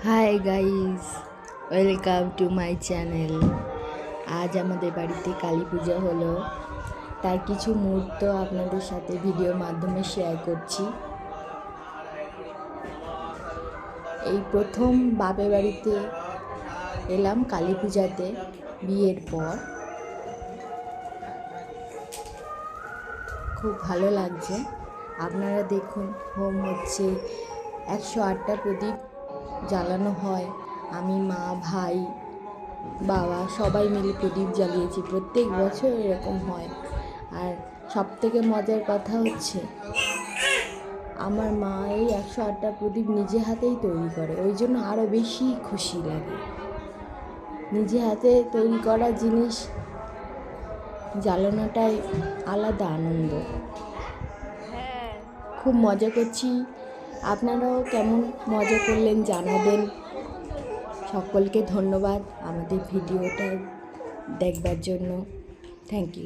Hi guys, welcome to my channel. আজ আমাদের বাড়িতে কালী পূজা হলো, তার কিছু মুহূর্ত আপনাদের সাথে ভিডিওর মাধ্যমে শেয়ার করছি। এই প্রথম বাপের বাড়িতে এলাম কালী পূজাতে বিয়ের পর। খুব ভালো লাগছে। আপনারা দেখুন, হোম হচ্ছে, 108টা প্রদীপ জ্বালানো হয়। আমি, মা, ভাই, বাবা সবাই মিলে প্রদীপ জ্বালিয়েছি। প্রত্যেক বছর এরকম হয়। আর সবথেকে মজার কথা হচ্ছে, আমার মা এই 108টা প্রদীপ নিজে হাতেই তৈরি করে, ওই জন্য আরও বেশি খুশি লাগে। নিজে হাতে তৈরি করা জিনিস জ্বালানোটাই আলাদা আনন্দ। খুব মজা করছি। আপনারাও কেমন মজা করলেন জানাবেন। সকলকে ধন্যবাদ আমাদের ভিডিওটা দেখবার জন্য। Thank you.